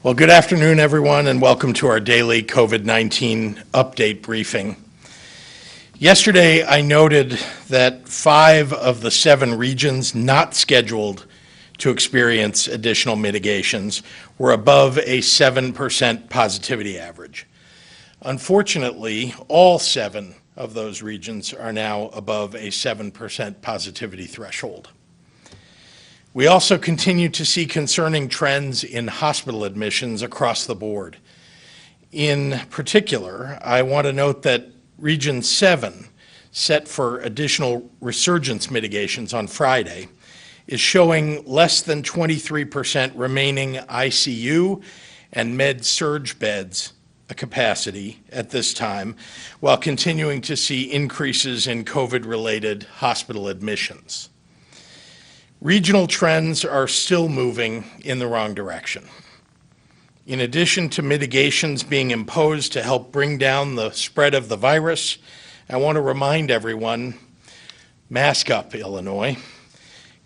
Well, good afternoon, everyone, and welcome to our daily COVID-19 update briefing. Yesterday, I noted that 5 of the 7 regions not scheduled to experience additional mitigations were above a 7% positivity average. Unfortunately, all 7 of those regions are now above a 7% positivity threshold. We also continue to see concerning trends in hospital admissions across the board. In particular, I want to note that Region 7, set for additional resurgence mitigations on Friday, is showing less than 23% remaining ICU and med-surg beds capacity at this time, while continuing to see increases in COVID-related hospital admissions. Regional trends are still moving in the wrong direction. In addition to mitigations being imposed to help bring down the spread of the virus, I want to remind everyone, mask up, Illinois.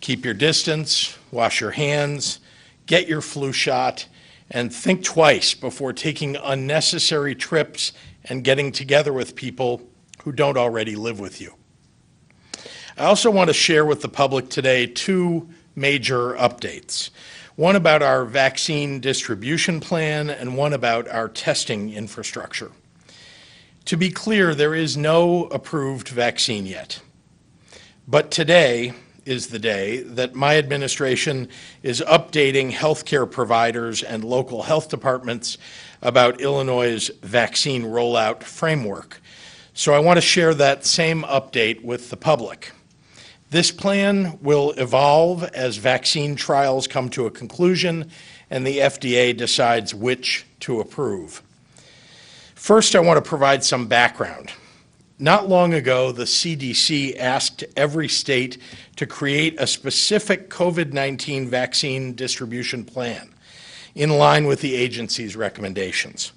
Keep your distance, wash your hands, get your flu shot, and think twice before taking unnecessary trips and getting together with people who don't already live with you. I also want to share with the public today 2 major updates. One about our vaccine distribution plan and one about our testing infrastructure. To be clear, there is no approved vaccine yet. But today is the day that my administration is updating healthcare providers and local health departments about Illinois' vaccine rollout framework. So I want to share that same update with the public. This plan will evolve as vaccine trials come to a conclusion and the FDA decides which to approve. First, I want to provide some background. Not long ago, the CDC asked every state to create a specific COVID-19 vaccine distribution plan in line with the agency's recommendations.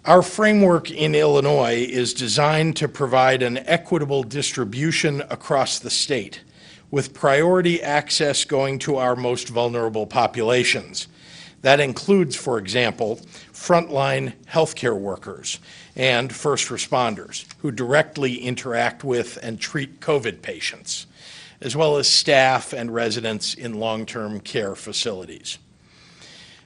Our framework in Illinois is designed to provide an equitable distribution across the state, with priority access going to our most vulnerable populations. That includes, for example, frontline healthcare workers and first responders who directly interact with and treat COVID patients, as well as staff and residents in long-term care facilities.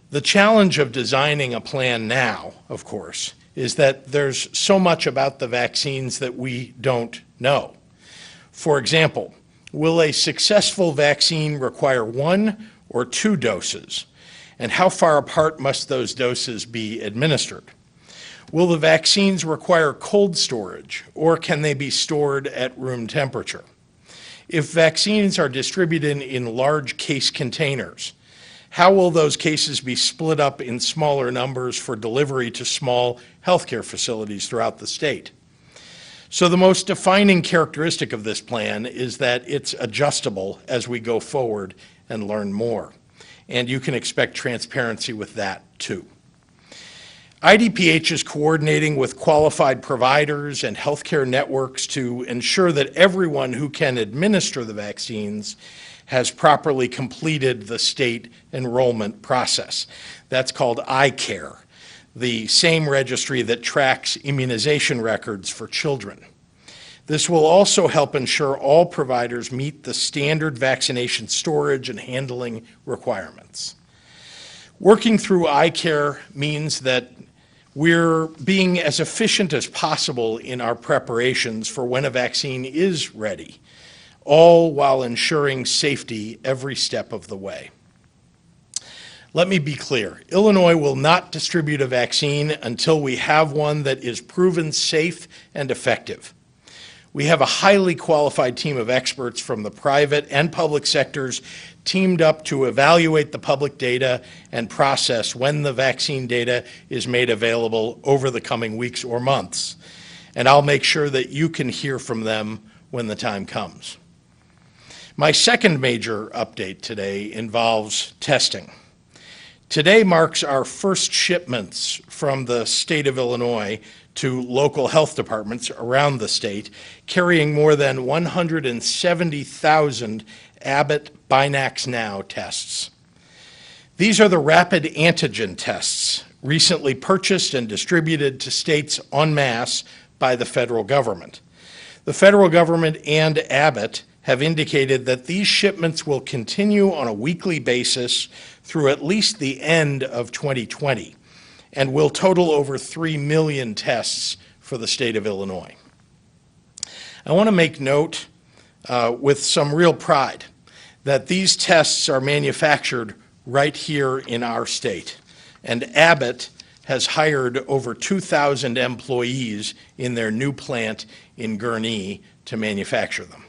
The challenge of designing a plan now, of course, is that there's so much about the vaccines that we don't know. For example, will a successful vaccine require 1 or 2 doses? And how far apart must those doses be administered? Will the vaccines require cold storage, or can they be stored at room temperature? If vaccines are distributed in large case containers, how will those cases be split up in smaller numbers for delivery to small healthcare facilities throughout the state? So the most defining characteristic of this plan is that it's adjustable as we go forward and learn more. And you can expect transparency with that too. IDPH is coordinating with qualified providers and healthcare networks to ensure that everyone who can administer the vaccines has properly completed the state enrollment process. That's called iCare, the same registry that tracks immunization records for children. This will also help ensure all providers meet the standard vaccination storage and handling requirements. Working through eye care means that we're being as efficient as possible in our preparations for when a vaccine is ready, all while ensuring safety every step of the way. Let me be clear, Illinois will not distribute a vaccine until we have one that is proven safe and effective. We have a highly qualified team of experts from the private and public sectors teamed up to evaluate the public data and process when the vaccine data is made available over the coming weeks or months. And I'll make sure that you can hear from them when the time comes. My second major update today involves testing. Today marks our first shipments from the state of Illinois to local health departments around the state, carrying more than 170,000 Abbott Binax Now tests. These are the rapid antigen tests recently purchased and distributed to states en masse by the federal government. The federal government and Abbott have indicated that these shipments will continue on a weekly basis through at least the end of 2020 and will total over 3 million tests for the state of Illinois. I want to make note with some real pride that these tests are manufactured right here in our state, and Abbott has hired over 2,000 employees in their new plant in Gurnee to manufacture them.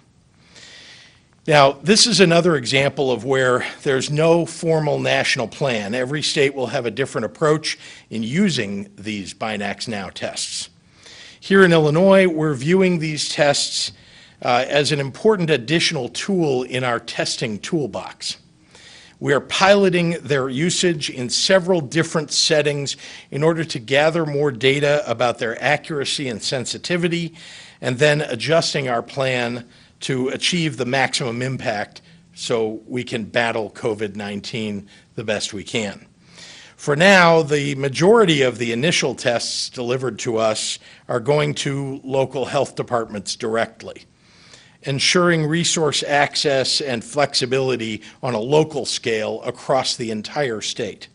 Now, this is another example of where there's no formal national plan. Every state will have a different approach in using these Binax Now tests. Here in Illinois, we're viewing these tests as an important additional tool in our testing toolbox. We are piloting their usage in several different settings in order to gather more data about their accuracy and sensitivity, and then adjusting our plan to achieve the maximum impact so we can battle COVID-19 the best we can. For now, the majority of the initial tests delivered to us are going to local health departments directly, ensuring resource access and flexibility on a local scale across the entire state.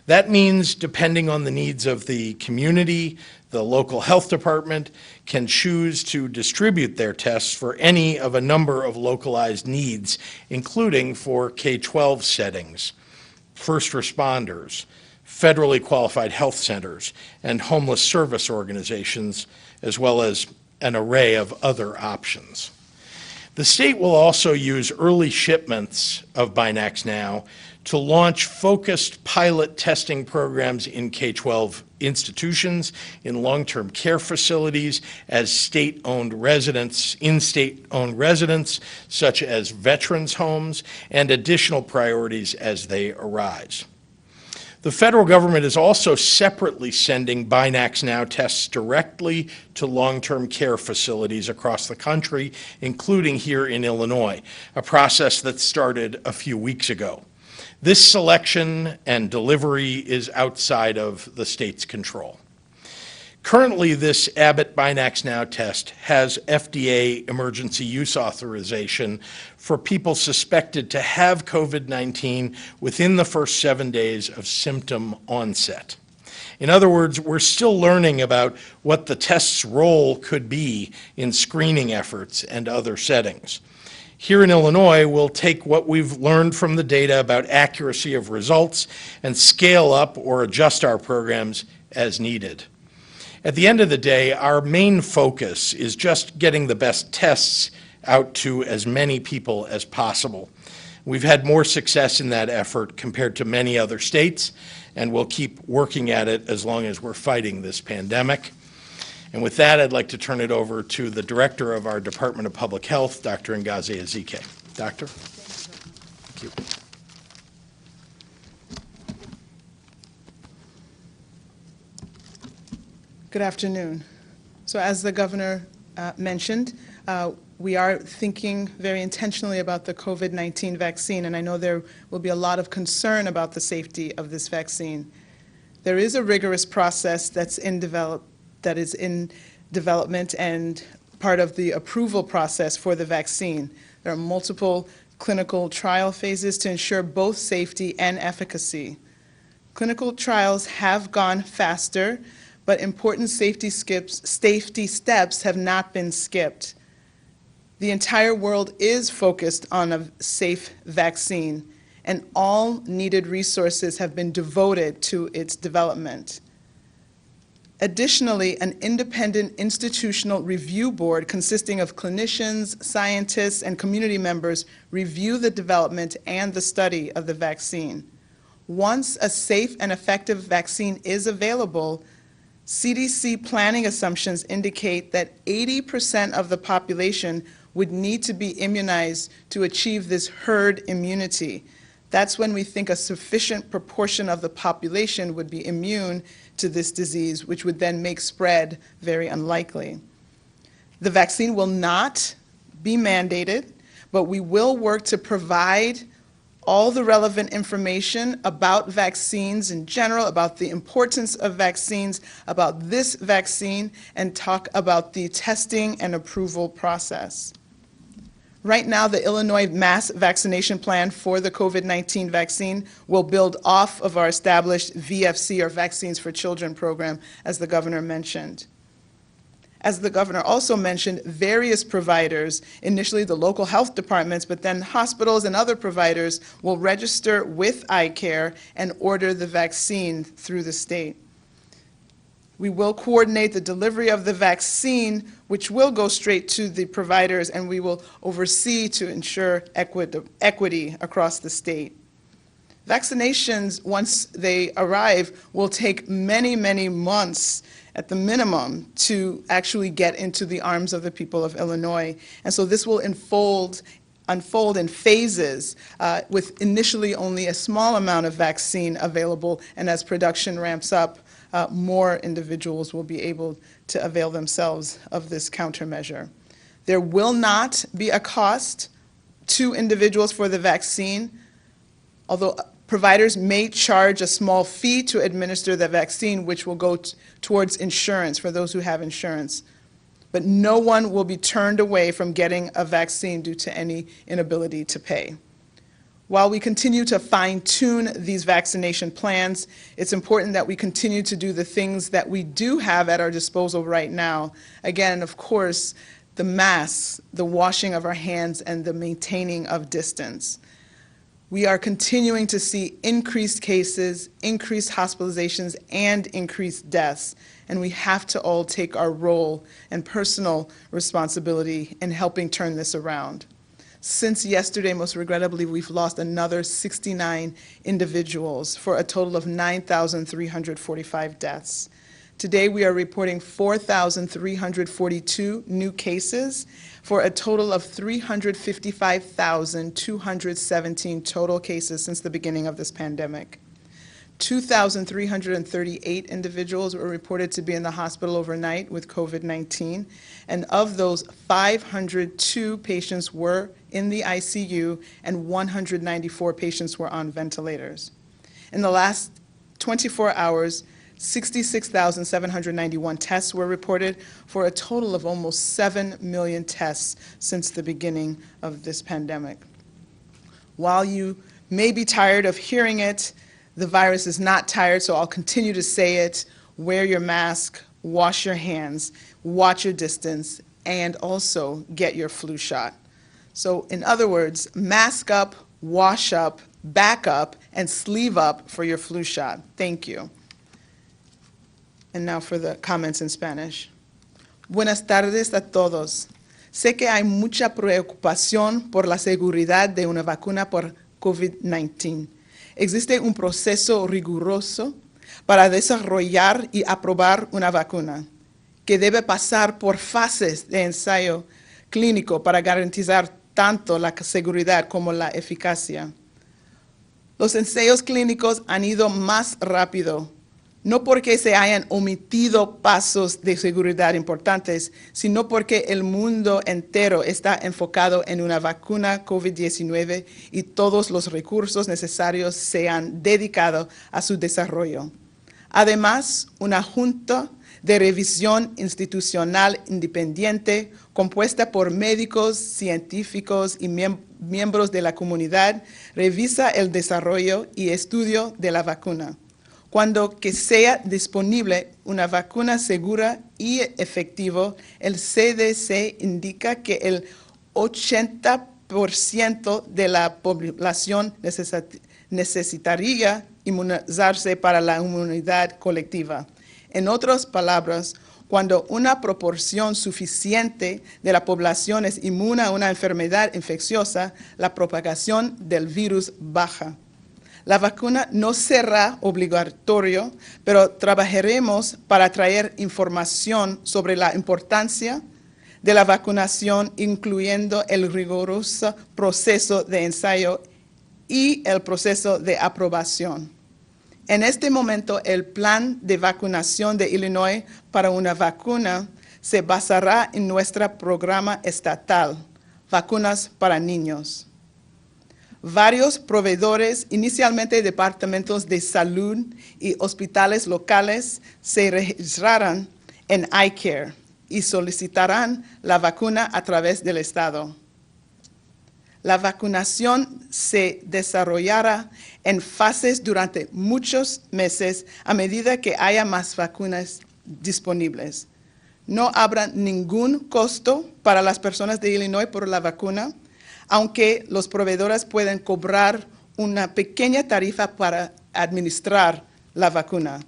That means, depending on the needs of the community, the local health department can choose to distribute their tests for any of a number of localized needs, including for K-12 settings, first responders, federally qualified health centers, and homeless service organizations, as well as an array of other options. The state will also use early shipments of Binax Now to launch focused pilot testing programs in K-12 institutions, in long-term care facilities, as state-owned residents, in state-owned residents, such as veterans' homes, and additional priorities as they arise. The federal government is also separately sending Binax Now tests directly to long-term care facilities across the country, including here in Illinois, a process that started a few weeks ago. This selection and delivery is outside of the state's control. Currently, this Abbott Binax Now test has FDA emergency use authorization for people suspected to have COVID-19 within the first 7 days of symptom onset. In other words, we're still learning about what the test's role could be in screening efforts and other settings. Here in Illinois, we'll take what we've learned from the data about accuracy of results and scale up or adjust our programs as needed. At the end of the day, our main focus is just getting the best tests out to as many people as possible. We've had more success in that effort compared to many other states, and we'll keep working at it as long as we're fighting this pandemic. And with that, I'd like to turn it over to the Director of our Department of Public Health, Dr. Ngozi Ezike. Doctor? Thank you. Good afternoon. So as the governor mentioned, we are thinking very intentionally about the COVID-19 vaccine, and I know there will be a lot of concern about the safety of this vaccine. There is a rigorous process that is in development and part of the approval process for the vaccine. There are multiple clinical trial phases to ensure both safety and efficacy. Clinical trials have gone faster, but important safety steps have not been skipped. The entire world is focused on a safe vaccine, and all needed resources have been devoted to its development. Additionally, an independent institutional review board consisting of clinicians, scientists, and community members review the development and the study of the vaccine. Once a safe and effective vaccine is available, CDC planning assumptions indicate that 80% of the population would need to be immunized to achieve this herd immunity. That's when we think a sufficient proportion of the population would be immune to this disease, which would then make spread very unlikely. The vaccine will not be mandated, but we will work to provide all the relevant information about vaccines in general, about the importance of vaccines, about this vaccine, and talk about the testing and approval process. Right now, the Illinois mass vaccination plan for the COVID-19 vaccine will build off of our established VFC, or Vaccines for Children program, as the governor mentioned. As the governor also mentioned, various providers, initially the local health departments, but then hospitals and other providers will register with iCare and order the vaccine through the state. We will coordinate the delivery of the vaccine, which will go straight to the providers, and we will oversee to ensure equity across the state. Vaccinations, once they arrive, will take many, many months at the minimum to actually get into the arms of the people of Illinois. And so this will unfold in phases with initially only a small amount of vaccine available, and as production ramps up, more individuals will be able to avail themselves of this countermeasure. There will not be a cost to individuals for the vaccine, although providers may charge a small fee to administer the vaccine, which will go towards insurance for those who have insurance. But no one will be turned away from getting a vaccine due to any inability to pay. While we continue to fine-tune these vaccination plans, it's important that we continue to do the things that we do have at our disposal right now. Again, of course, the masks, the washing of our hands, and the maintaining of distance. We are continuing to see increased cases, increased hospitalizations, and increased deaths, and we have to all take our role and personal responsibility in helping turn this around. Since yesterday, most regrettably, we've lost another 69 individuals for a total of 9,345 deaths. Today, we are reporting 4,342 new cases for a total of 355,217 total cases since the beginning of this pandemic. 2,338 individuals were reported to be in the hospital overnight with COVID-19, and of those, 502 patients were in the ICU and 194 patients were on ventilators. In the last 24 hours, 66,791 tests were reported for a total of almost 7 million tests since the beginning of this pandemic. While you may be tired of hearing it, the virus is not tired, so I'll continue to say it. Wear your mask, wash your hands, watch your distance, and also get your flu shot. So in other words, mask up, wash up, back up, and sleeve up for your flu shot. Thank you. And now for the comments in Spanish. Buenas tardes a todos. Sé que hay mucha preocupación por la seguridad de una vacuna por COVID-19. Existe un proceso riguroso para desarrollar y aprobar una vacuna, que debe pasar por fases de ensayo clínico para garantizar tanto la seguridad como la eficacia. Los ensayos clínicos han ido más rápido, no porque se hayan omitido pasos de seguridad importantes, sino porque el mundo entero está enfocado en una vacuna COVID-19 y todos los recursos necesarios se han dedicado a su desarrollo. Además, una junta de revisión institucional independiente compuesta por médicos, científicos y miembros de la comunidad revisa el desarrollo y estudio de la vacuna. Cuando que sea disponible una vacuna segura y efectiva, el CDC indica que el 80% de la población necesitaría inmunizarse para la inmunidad colectiva. En otras palabras, cuando una proporción suficiente de la población es inmune a una enfermedad infecciosa, la propagación del virus baja. La vacuna no será obligatorio, pero trabajaremos para traer información sobre la importancia de la vacunación, incluyendo el riguroso proceso de ensayo y el proceso de aprobación. En este momento, el plan de vacunación de Illinois para una vacuna se basará en nuestro programa estatal, Vacunas para Niños. Varios proveedores, inicialmente departamentos de salud y hospitales locales, se registrarán en iCare y solicitarán la vacuna a través del Estado. La vacunación se desarrollará en fases durante muchos meses a medida que haya más vacunas disponibles. No habrá ningún costo para las personas de Illinois por la vacuna, aunque los proveedores pueden cobrar una pequeña tarifa para administrar la vacuna.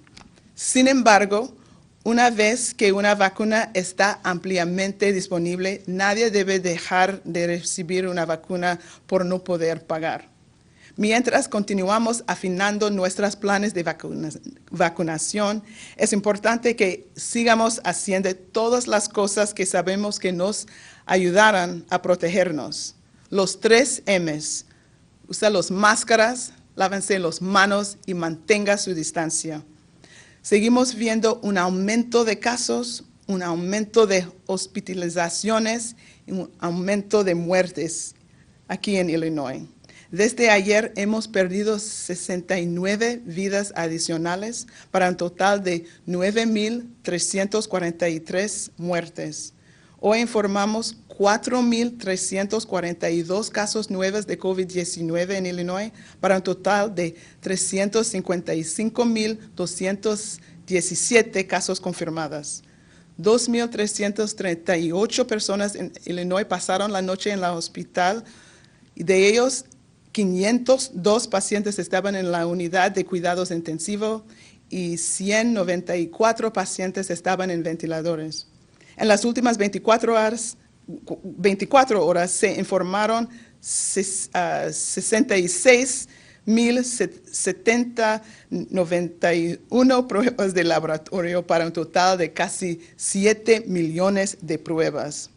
Sin embargo, una vez que una vacuna está ampliamente disponible, nadie debe dejar de recibir una vacuna por no poder pagar. Mientras continuamos afinando nuestros planes de vacunación, es importante que sigamos haciendo todas las cosas que sabemos que nos ayudarán a protegernos. Los 3 M's. Usa las máscaras, lávense las manos y mantenga su distancia. Seguimos viendo un aumento de casos, un aumento de hospitalizaciones y un aumento de muertes aquí en Illinois. Desde ayer hemos perdido 69 vidas adicionales para un total de 9,343 muertes. Hoy informamos 4,342 casos nuevos de COVID-19 en Illinois para un total de 355,217 casos confirmados. 2,338 personas en Illinois pasaron la noche en el hospital y de ellos 502 pacientes estaban en la unidad de cuidados intensivos y 194 pacientes estaban en ventiladores. En las últimas 24 horas se informaron 66,791 pruebas de laboratorio para un total de casi 7 millones de pruebas.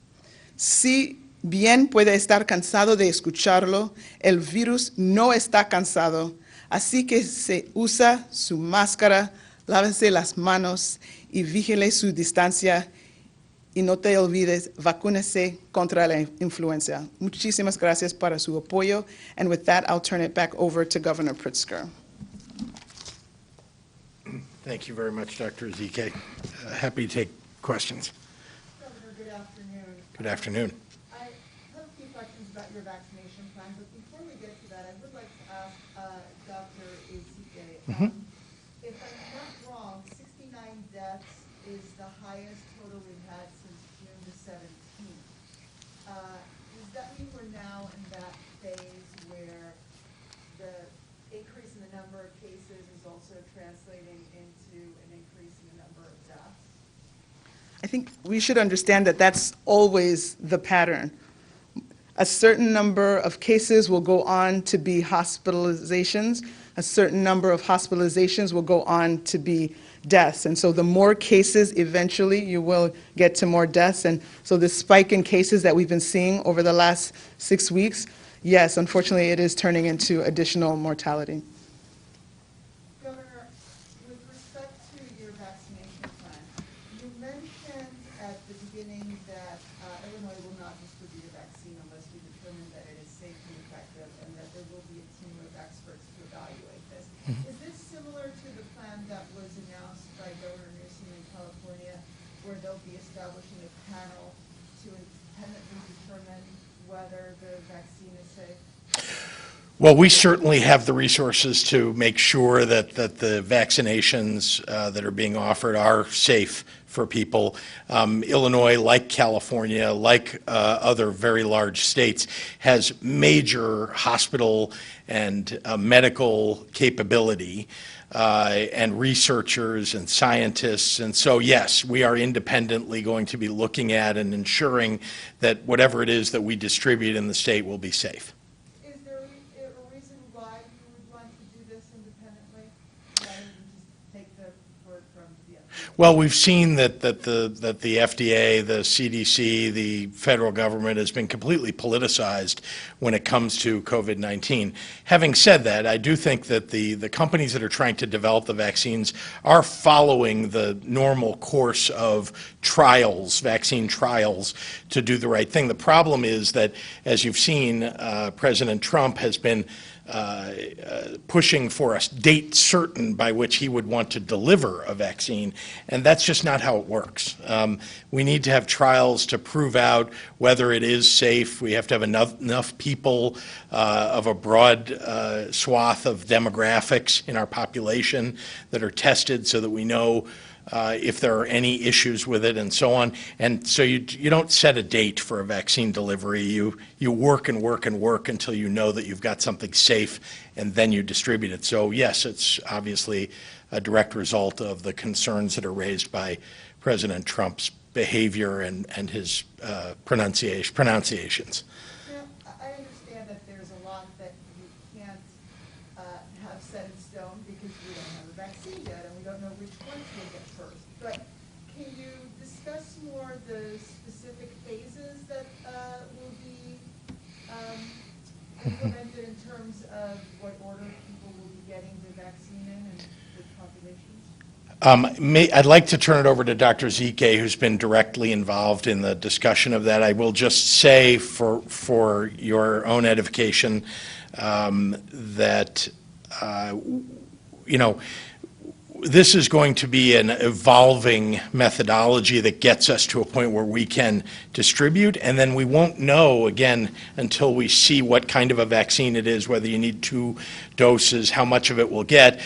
Si bien puede estar cansado de escucharlo, el virus no está cansado, así que se usa su máscara, lávese las manos y vigile su distancia. Y no te olvides, vacúnese contra la influenza. Muchísimas gracias para su apoyo. And with that, I'll turn it back over to Governor Pritzker. Thank you very much, Dr. Ezike. Happy to take questions. Governor, good afternoon. Good afternoon. I have a few questions about your vaccination plan, but before we get to that, I would like to ask Dr. Ezike. If I'm not wrong, 69 deaths is the highest total we've had since June the 17th. Does that mean we're now in that phase where the increase in the number of cases is also translating into an increase in the number of deaths? I think we should understand that that's always the pattern. A certain number of cases will go on to be hospitalizations. A certain number of hospitalizations will go on to be deaths. And so the more cases, eventually you will get to more deaths. And so the spike in cases that we've been seeing over the last 6 weeks, yes, unfortunately it is turning into additional mortality. Governor, with respect to your vaccination plan, you mentioned at the beginning that Illinois will not distribute a vaccine unless we determine that it is safe and effective and that there will be a team of experts to evaluate this. Is this similar to the plan that was announced by Governor Newsom in California Well, we certainly have the resources to make sure that the vaccinations that are being offered are safe for people. Illinois, like California, like other very large states, has major hospital and medical capability and researchers and scientists. And so, yes, we are independently going to be looking at and ensuring that whatever it is that we distribute in the state will be safe. Is there a reason why you would want to do this independently, rather than just take the word from the FDA? Well, we've seen that the FDA, the CDC, the federal government has been completely politicized when it comes to COVID-19. Having said that, I do think that the companies that are trying to develop the vaccines are following the normal course of trials, vaccine trials, to do the right thing. The problem is that, as you've seen, President Trump has been pushing for a date certain by which he would want to deliver a vaccine, and that's just not how it works. We need to have trials to prove out whether it is safe. We have to have enough people of a broad swath of demographics in our population that are tested so that we know if there are any issues with it and so on. And so you don't set a date for a vaccine delivery. You work and work and work until you know that you've got something safe, and then you distribute it. So yes, it's obviously a direct result of the concerns that are raised by President Trump's behavior and his pronunciations. Now, I understand that there's a lot that you can't have set in stone because we don't have a vaccine yet and we don't know which ones we'll get first. But can you discuss more the specific phases that will be implemented in terms of what order people will be getting the vaccine in and which populations? I'd like to turn it over to Dr. Zike, who's been directly involved in the discussion of that. I will just say for your own edification that, this is going to be an evolving methodology that gets us to a point where we can distribute, and then we won't know, again, until we see what kind of a vaccine it is, whether you need 2 doses, how much of it we'll get,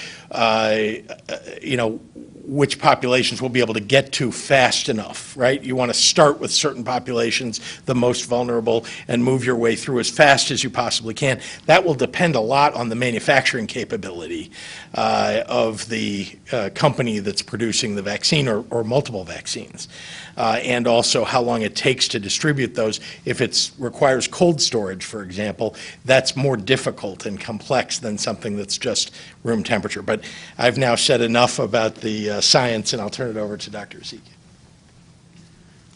which populations we'll be able to get to fast enough, right? You want to start with certain populations, the most vulnerable, and move your way through as fast as you possibly can. That will depend a lot on the manufacturing capability of the company that's producing the vaccine or multiple vaccines, and also how long it takes to distribute those. If it requires cold storage, for example, that's more difficult and complex than something that's just room temperature. But I've now said enough about the science, and I'll turn it over to Dr. Zeke.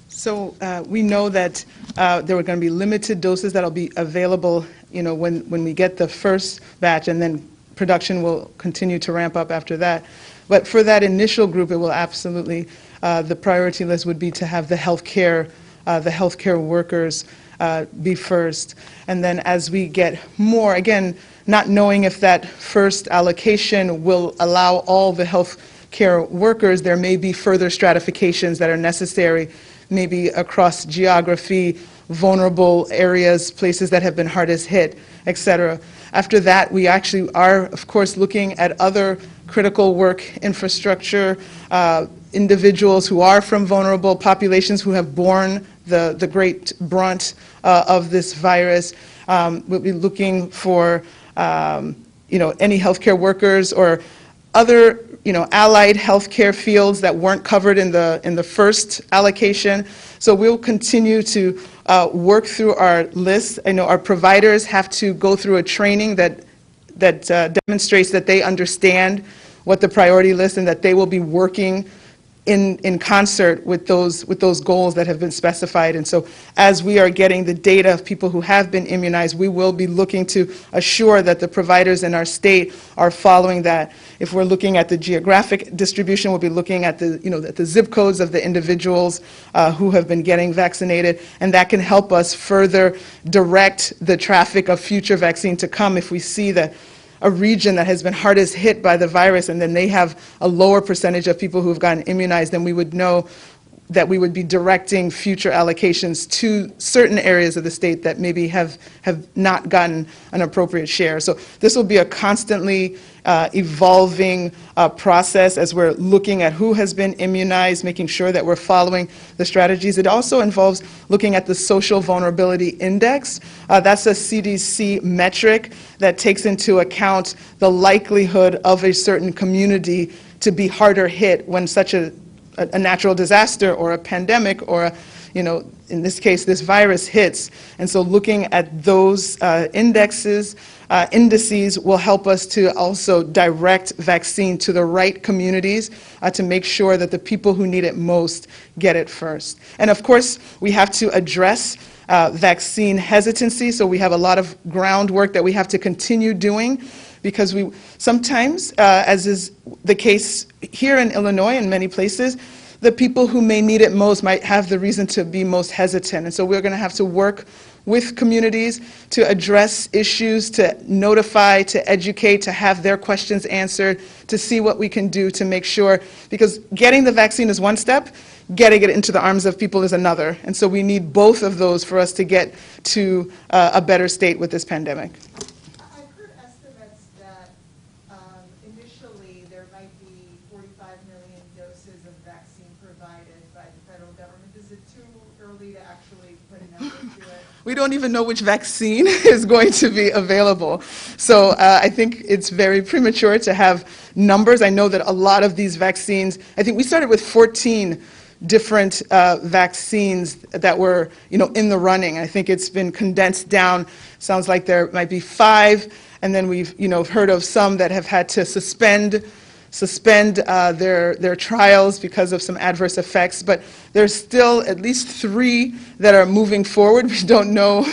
So we know that there are going to be limited doses that will be available, when we get the first batch, and then production will continue to ramp up after that. But for that initial group, it will absolutely, the priority list would be to have the healthcare workers be first. And then as we get more, again, not knowing if that first allocation will allow all the healthcare workers, there may be further stratifications that are necessary, maybe across geography, vulnerable areas, places that have been hardest hit, et cetera. After that, we actually are, of course, looking at other critical work infrastructure, individuals who are from vulnerable populations who have borne the great brunt of this virus. We'll be looking for any healthcare workers or other allied healthcare fields that weren't covered in the first allocation. So we'll continue to work through our list. I know our providers have to go through a training that demonstrates that they understand what the priority list, and that they will be working in concert with those goals that have been specified. And so as we are getting the data of people who have been immunized, we will be looking to assure that the providers in our state are following that. If we're looking at the geographic distribution, we'll be looking at the zip codes of the individuals who have been getting vaccinated, and that can help us further direct the traffic of future vaccine to come if we see that a region that has been hardest hit by the virus, and then they have a lower percentage of people who have gotten immunized, then we would know that we would be directing future allocations to certain areas of the state that maybe have not gotten an appropriate share. So this will be a constantly evolving process as we're looking at who has been immunized, making sure that we're following the strategies. It also involves looking at the Social Vulnerability Index. That's a CDC metric that takes into account the likelihood of a certain community to be harder hit when such a natural disaster or a pandemic or in this case, this virus hits. And so looking at those indices will help us to also direct vaccine to the right communities to make sure that the people who need it most get it first. And of course, we have to address vaccine hesitancy. So we have a lot of groundwork that we have to continue doing, because we sometimes, as is the case here in Illinois and many places, the people who may need it most might have the reason to be most hesitant. And so we're going to have to work with communities to address issues, to notify, to educate, to have their questions answered, to see what we can do to make sure, because getting the vaccine is one step, getting it into the arms of people is another. And so we need both of those for us to get to a better state with this pandemic. I've heard estimates that initially there might be 45 million doses of vaccine provided by the federal government. Is it too early to actually put a number to it? We don't even know which vaccine is going to be available. So I think it's very premature to have numbers. I know that a lot of these vaccines, I think we started with 14 different vaccines that were, in the running. I think it's been condensed down. Sounds like there might be 5, and then we've, heard of some that have had to suspend their trials because of some adverse effects. But there's still at least 3 that are moving forward. We don't know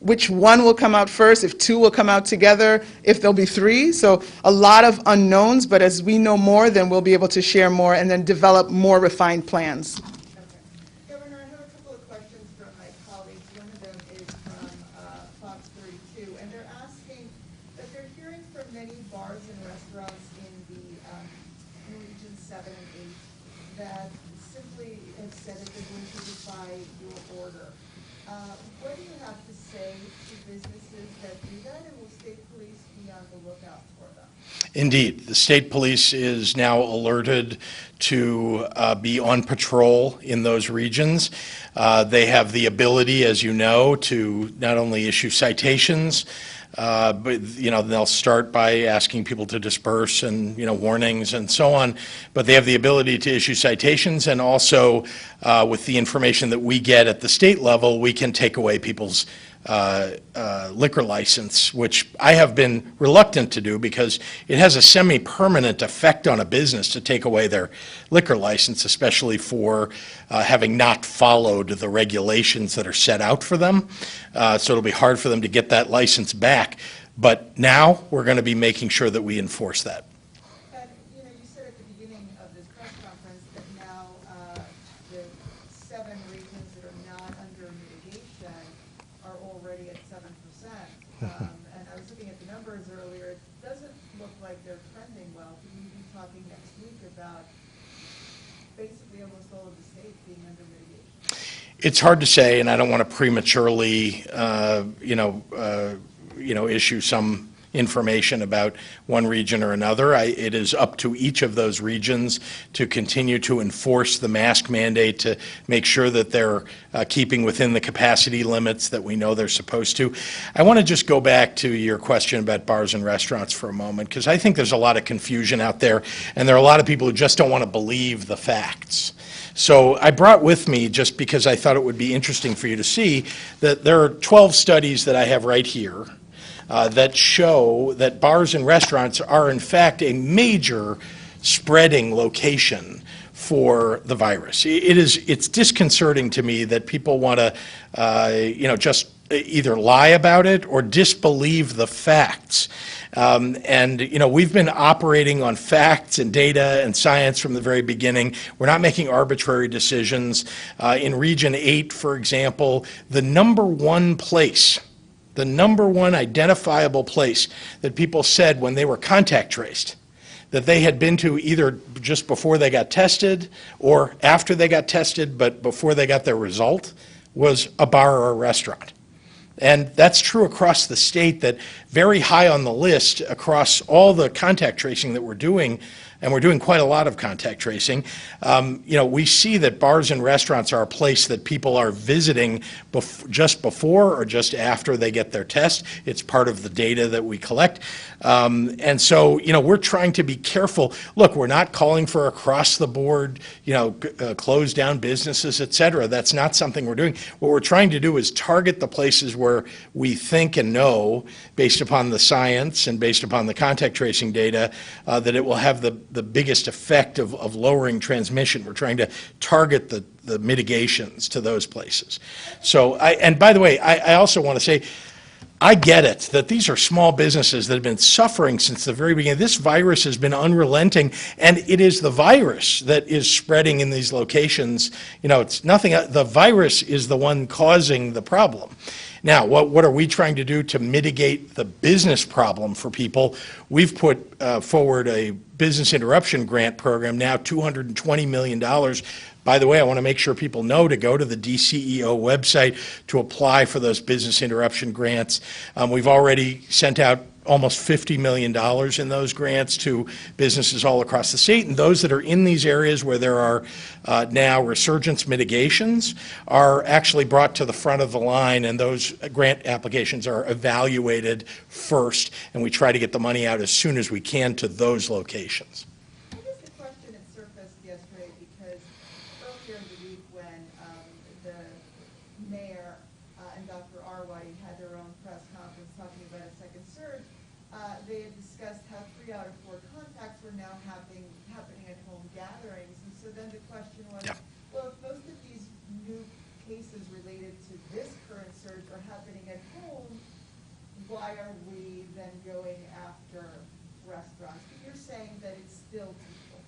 which one will come out first, if 2 will come out together, if there'll be 3. So a lot of unknowns, but as we know more, then we'll be able to share more and then develop more refined plans. Okay. Governor, I have a couple of questions from my colleagues. One of them is from Fox 32, and they're asking that they're hearing from many bars and restaurants in Region 7 and 8 that simply have said that they're going to defy your order. What do you have to say to businesses that do that, and will state police be on the lookout for them? Indeed. The state police is now alerted to be on patrol in those regions. They have the ability, as you know, to not only issue citations, but they'll start by asking people to disperse and warnings and so on. But they have the ability to issue citations, and also with the information that we get at the state level, we can take away people's liquor license, which I have been reluctant to do because it has a semi-permanent effect on a business to take away their liquor license, especially for having not followed the regulations that are set out for them. So it'll be hard for them to get that license back. But now we're going to be making sure that we enforce that. And, you said at the beginning of this press conference that now the 7 regions that are not under mitigation are already at 7%. And I was looking at the numbers earlier. It doesn't look like they're trending well. Can we be talking next week about basically almost all of the states being under mitigation? It's hard to say, and I don't want to prematurely, issue some information about one region or another. It is up to each of those regions to continue to enforce the mask mandate, to make sure that they're keeping within the capacity limits that we know they're supposed to. I want to just go back to your question about bars and restaurants for a moment, because I think there's a lot of confusion out there, and there are a lot of people who just don't want to believe the facts. So I brought with me, just because I thought it would be interesting for you to see, that there are 12 studies that I have right here that show that bars and restaurants are in fact a major spreading location for the virus. It's disconcerting to me that people want to just either lie about it or disbelieve the facts. We've been operating on facts and data and science from the very beginning. We're not making arbitrary decisions. In Region 8, for example, the number one identifiable place that people said when they were contact traced that they had been to either just before they got tested or after they got tested, but before they got their result, was a bar or a restaurant. And that's true across the state, that very high on the list across all the contact tracing that we're doing, and we're doing quite a lot of contact tracing. We see that bars and restaurants are a place that people are visiting just before or just after they get their test. It's part of the data that we collect. And so, we're trying to be careful. Look, we're not calling for across the board, close down businesses, et cetera. That's not something we're doing. What we're trying to do is target the places where we think and know, based upon the science and based upon the contact tracing data, that it will have the biggest effect of lowering transmission. We're trying to target the mitigations to those places. So, and by the way, I also want to say, I get it that these are small businesses that have been suffering since the very beginning. This virus has been unrelenting, and it is the virus that is spreading in these locations. It's nothing, the virus is the one causing the problem. Now, what are we trying to do to mitigate the business problem for people? We've put forward a business interruption grant program, now $220 million. By the way, I want to make sure people know to go to the DCEO website to apply for those business interruption grants. We've already sent out almost $50 million in those grants to businesses all across the state, and those that are in these areas where there are now resurgence mitigations are actually brought to the front of the line, and those grant applications are evaluated first, and we try to get the money out as soon as we can to those locations. I guess the question that surfaced yesterday, because earlier in the week when the mayor and Dr. Arwady had their own press conference talking about a second surge, they had discussed how 3 out of 4 contacts were now happening at home gatherings. And so then the question was, Yeah. well, if most of these new cases related to this current surge are happening at home, why are we then going after restaurants? But you're saying that it's still people.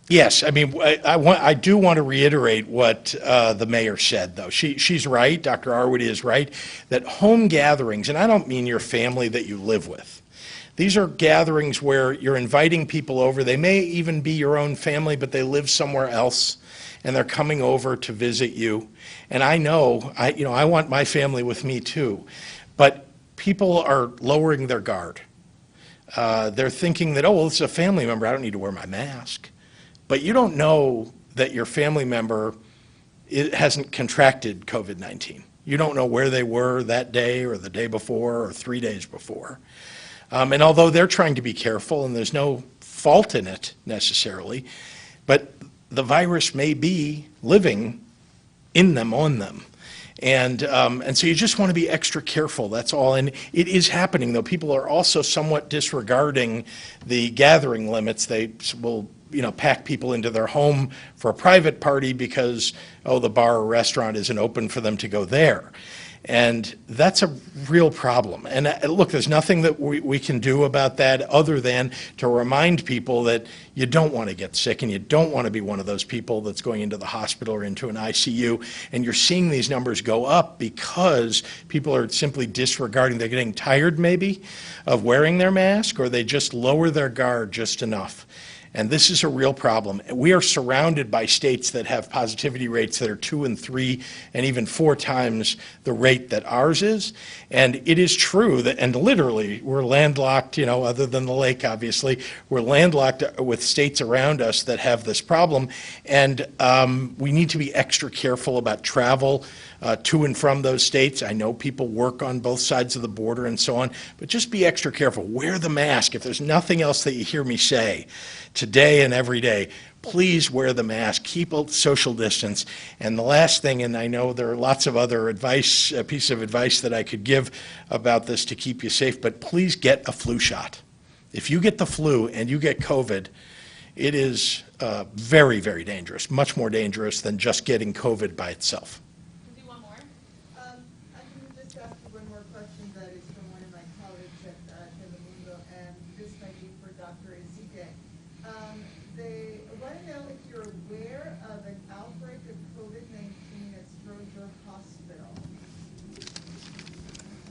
Yes, I mean, I do want to reiterate what the mayor said, though. She's right, Dr. Arwady is right, that home gatherings, and I don't mean your family that you live with. These are gatherings where you're inviting people over. They may even be your own family, but they live somewhere else, and they're coming over to visit you. And I know, I want my family with me too, but people are lowering their guard. They're thinking that, oh, well, it's a family member, I don't need to wear my mask. But you don't know that your family member hasn't contracted COVID-19. You don't know where they were that day or the day before or 3 days before. And although they're trying to be careful, and there's no fault in it necessarily, but the virus may be living in them, on them. And so you just want to be extra careful, that's all. And it is happening, though. People are also somewhat disregarding the gathering limits. They will pack people into their home for a private party because, oh, the bar or restaurant isn't open for them to go there. And that's a real problem. And look, there's nothing that we can do about that other than to remind people that you don't want to get sick and you don't want to be one of those people that's going into the hospital or into an ICU. And you're seeing these numbers go up because people are simply disregarding. They're getting tired maybe of wearing their mask, or they just lower their guard just enough. And this is a real problem. We are surrounded by states that have positivity rates that are 2 and 3 and even 4 times the rate that ours is. And it is true that, and literally, we're landlocked, other than the lake, obviously, we're landlocked with states around us that have this problem. And we need to be extra careful about travel to and from those states. I know people work on both sides of the border and so on, but just be extra careful. Wear the mask. If there's nothing else that you hear me say today and every day, please wear the mask, keep a social distance. And the last thing, and I know there are lots of other advice, piece of advice that I could give about this to keep you safe, but please get a flu shot. If you get the flu and you get COVID, it is very, very dangerous, much more dangerous than just getting COVID by itself. I can just ask you one more question that is from one of my colleagues at Telemundo, and this might be for Dr. Ezike. They want to know if you're aware of an outbreak of COVID-19 at Stroger Hospital.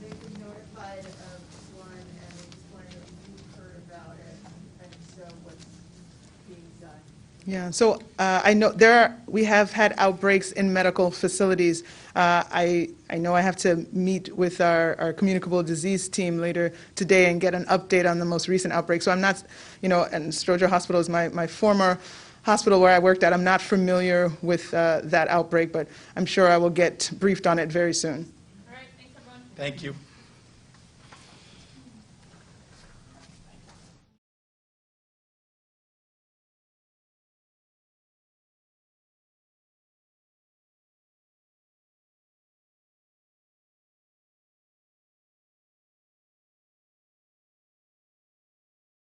They've been notified of one, and they just want to know if you've heard about it, and so Yeah, so I know we have had outbreaks in medical facilities. I know I have to meet with our communicable disease team later today and get an update on the most recent outbreak. So I'm not, and Stroger Hospital is my former hospital where I worked at. I'm not familiar with that outbreak, but I'm sure I will get briefed on it very soon. All right, thanks everyone. Thank you.